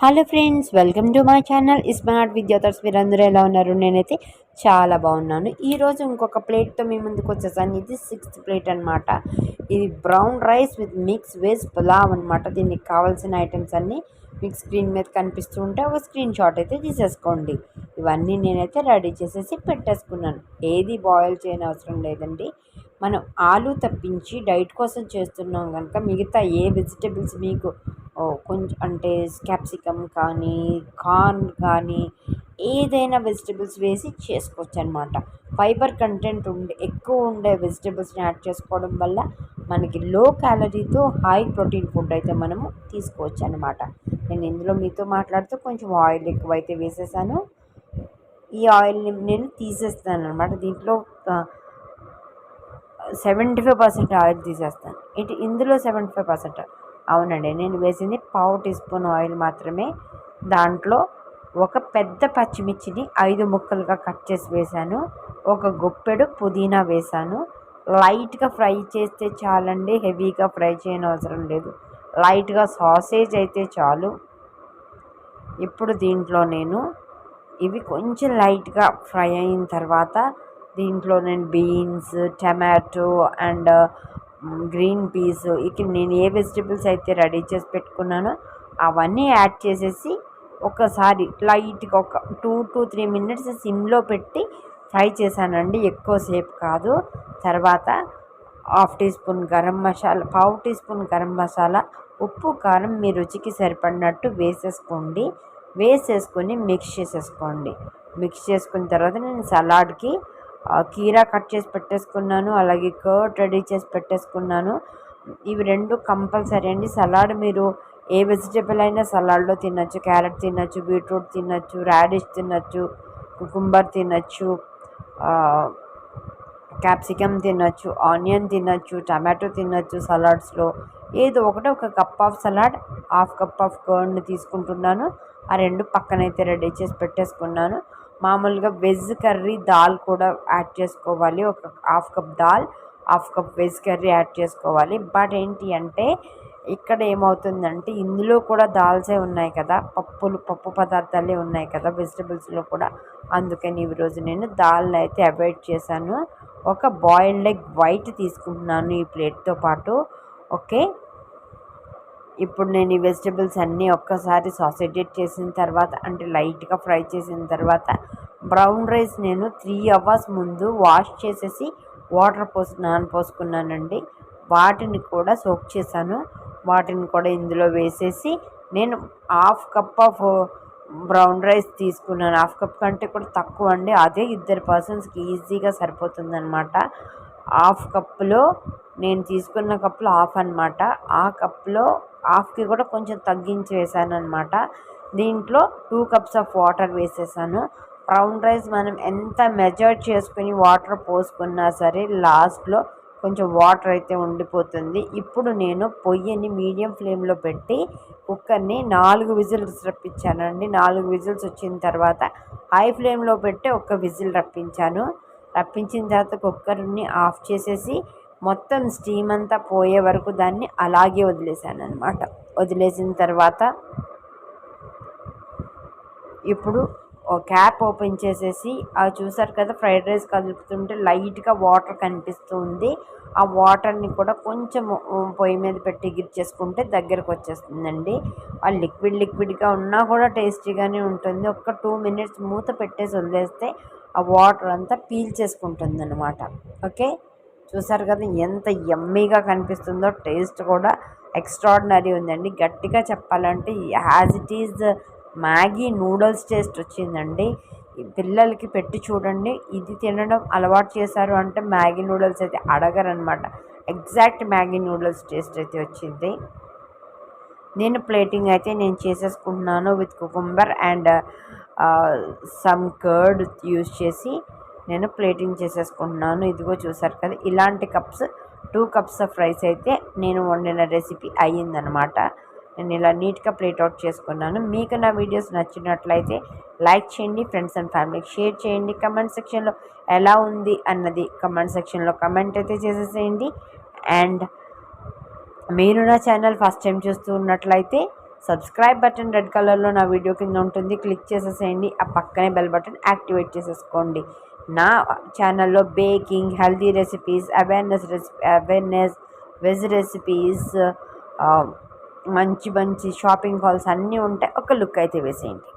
Hello friends, welcome to my channel smart విద్యార్థులు. మీరందరూ ఎలా ఉన్నారు? నేనైతే చాలా బాగున్నాను. ఈరోజు ఇంకొక ప్లేట్తో మీ ముందుకు వచ్చేసాను. ఇది 6th ప్లేట్ అనమాట. ఇది brown rice with mix veg pulao అనమాట. దీనికి కావాల్సిన ఐటమ్స్ అన్నీ మీకు స్క్రీన్ మీద కనిపిస్తూ ఉంటే ఒక స్క్రీన్ షాట్ అయితే తీసేసుకోండి. ఇవన్నీ నేనైతే రెడీ చేసేసి పెట్టేసుకున్నాను. ఏది బాయిల్ చేయని అవసరం లేదండి. మనం ఆలు తప్పించి డైట్ కోసం చేస్తున్నాం కనుక మిగతా ఏ వెజిటబుల్స్ మీకు కొంచెం అంటే క్యాప్సికమ్ కానీ కార్న్ కానీ ఏదైనా వెజిటబుల్స్ వేసి చేసుకోవచ్చు అనమాట. ఫైబర్ కంటెంట్ ఎక్కువ ఉండే వెజిటబుల్స్ని యాడ్ చేసుకోవడం వల్ల మనకి లో క్యాలరీతో హై ప్రోటీన్ ఫుడ్ అయితే మనము తీసుకోవచ్చు అనమాట. నేను ఇందులో మీతో మాట్లాడుతూ కొంచెం ఆయిల్ ఎక్కువైతే వేసేసాను. ఈ ఆయిల్ని నేను తీసేస్తాను అనమాట. దీంట్లో 75% ఆయిల్ తీసేస్తాను. ఇందులో 75%. అవునండి, నేను వేసింది పావు టీ స్పూన్ ఆయిల్ మాత్రమే. దాంట్లో ఒక పెద్ద పచ్చిమిర్చిని 5 ముక్కలుగా కట్ చేసి వేశాను. ఒక గుప్పెడు పుదీనా వేశాను. లైట్గా ఫ్రై చేస్తే చాలండి, హెవీగా ఫ్రై చేయని అవసరం లేదు. లైట్గా సాసేజ్ అయితే చాలు. ఇప్పుడు దీంట్లో నేను ఇవి కొంచెం లైట్గా ఫ్రై అయిన తర్వాత దీంట్లో నేను beans, tomato and green peas, ఇక నేను ఏ వెజిటబుల్స్ అయితే రెడీ చేసి పెట్టుకున్నానో అవన్నీ యాడ్ చేసేసి ఒకసారి లైట్గా ఒక 2 to 3 minutes సిమ్లో పెట్టి ఫ్రై చేశానండి, ఎక్కువసేపు కాదు. తర్వాత పావు టీ స్పూన్ గరం మసాలా, ఉప్పు కారం మీ రుచికి సరిపడినట్టు వేసేసుకొని మిక్స్ చేసుకున్న తర్వాత నేను సలాడ్కి కీరా కట్ చేసి పెట్టేసుకున్నాను. అలాగే కర్డ్ రెడీ చేసి పెట్టేసుకున్నాను. ఇవి రెండు కంపల్సరీ అండి. సలాడ్ మీరు ఏ వెజిటేబుల్ అయినా సలాడ్లో తినచ్చు. క్యారెట్ తినచ్చు, బీట్రూట్ తినచ్చు, రాడిష్ తినచ్చు, కుకుంబర్ తినచ్చు, క్యాప్సికమ్ తినచ్చు, ఆనియన్ తినచ్చు, టమాటో తినచ్చు. సలాడ్స్లో ఏదో ఒకటి, ఒక cup of salad, half cup of కర్డ్ని తీసుకుంటున్నాను. ఆ రెండు పక్కనైతే రెడీ చేసి పెట్టేసుకున్నాను. మామూలుగా వెజ్ కర్రీ దాల్ కూడా యాడ్ చేసుకోవాలి. ఒక half cup dal, half cup veg curry add చేసుకోవాలి. బట్ ఏంటి అంటే ఇక్కడ ఏమవుతుందంటే ఇందులో కూడా దాల్సే ఉన్నాయి కదా, పప్పు పదార్థాలే ఉన్నాయి కదా వెజిటబుల్స్లో కూడా. అందుకని ఈరోజు నేను దాల్ని అయితే అవాయిడ్ చేశాను. ఒక బాయిల్డ్ ఎగ్ వైట్ తీసుకుంటున్నాను ఈ ప్లేట్తో పాటు. ఓకే, ఇప్పుడు నేను ఈ వెజిటబుల్స్ అన్నీ ఒక్కసారి సాసేటేట్ చేసిన తర్వాత, అంటే లైట్గా ఫ్రై చేసిన తర్వాత, బ్రౌన్ రైస్ నేను 3 hours ముందు వాష్ చేసేసి వాటర్ నానపోసుకున్నానండి. వాటిని కూడా సోక్ చేశాను. వాటిని కూడా ఇందులో వేసేసి నేను half cup of brown rice తీసుకున్నాను. హాఫ్ కప్ కంటే కూడా తక్కువ అండి, అదే 2 పర్సన్స్కి ఈజీగా సరిపోతుందన్నమాట. హాఫ్ కప్లో నేను తీసుకున్న కప్లో హాఫ్ అనమాట. ఆ కప్లో హాఫ్కి కూడా కొంచెం తగ్గించి వేసాను అనమాట. దీంట్లో 2 cups ఆఫ్ వాటర్ వేసేసాను. బ్రౌన్ రైస్ మనం ఎంత మెజర్ చేసుకుని వాటర్ పోసుకున్నా సరే లాస్ట్లో కొంచెం వాటర్ అయితే ఉండిపోతుంది. ఇప్పుడు నేను పొయ్యిని మీడియం ఫ్లేమ్లో పెట్టి కుక్కర్ని 4 విజిల్స్ రప్పించానండి. 4 విజిల్స్ వచ్చిన తర్వాత హై ఫ్లేమ్లో పెట్టి ఒక విజిల్ రప్పించిన తర్వాత కుక్కర్ని ఆఫ్ చేసేసి మొత్తం స్టీమ్ అంతా పోయే వరకు దాన్ని అలాగే వదిలేసాను అనమాట. వదిలేసిన తర్వాత ఇప్పుడు క్యాప్ ఓపెన్ చేసేసి చూసారు కదా, ఫ్రైడ్ రైస్ కలుపుతుంటే లైట్గా వాటర్ కనిపిస్తుంది. ఆ వాటర్ని కూడా కొంచెం పొయ్యి మీద పెట్టి గిర్చేసుకుంటే దగ్గరకు వచ్చేస్తుందండి. ఆ లిక్విడ్గా ఉన్నా కూడా టేస్టీగానే ఉంటుంది. ఒక 2 minutes మూత పెట్టేసి వదిలేస్తే ఆ వాటర్ అంతా పీల్చేసుకుంటుంది అనమాట. ఓకే, చూసారు కదా ఎంత యమ్మీగా కనిపిస్తుందో. టేస్ట్ కూడా ఎక్స్ట్రాడినరీ ఉందండి. గట్టిగా చెప్పాలంటే as it is Maggi noodles taste వచ్చిందండి. పిల్లలకి పెట్టి చూడండి, ఇది తినడం అలవాటు చేశారు అంటే మ్యాగీ నూడిల్స్ అయితే అడగరనమాట. ఎగ్జాక్ట్ మ్యాగీ నూడిల్స్ టేస్ట్ అయితే వచ్చింది. నేను ప్లేటింగ్ అయితే నేను చేసేసుకుంటున్నాను with cucumber and some curd use చేసి నేను ప్లేటింగ్ చేసేసుకుంటున్నాను. ఇదిగో చూసారు కదా, ఇలాంటి 2 cups ఆఫ్ రైస్ అయితే నేను వండిన రెసిపీ అయ్యిందనమాట. నేను ఇలా నీట్గా ప్లేట్ అవుట్ చేసుకున్నాను. మీకు నా వీడియోస్ నచ్చినట్లయితే లైక్ చేయండి, ఫ్రెండ్స్ అండ్ ఫ్యామిలీకి షేర్ చేయండి. కమెంట్ సెక్షన్లో ఎలా ఉంది అన్నది కమెంట్ సెక్షన్లో కమెంట్ అయితే చేసేసేయండి. అండ్ మీరు నా ఛానల్ ఫస్ట్ టైం చూస్తూ ఉన్నట్లయితే సబ్స్క్రైబ్ బటన్ రెడ్ కలర్లో నా వీడియో కింద ఉంటుంది, క్లిక్ చేసేసేయండి. ఆ పక్కనే బెల్ బటన్ యాక్టివేట్ చేసేసుకోండి. నా ఛానల్లో baking, healthy recipes, awareness veg recipes, మంచి మంచి షాపింగ్ హాల్స్ అన్నీ ఉంటాయి. ఒక లుక్ అయితే వేసేయండి.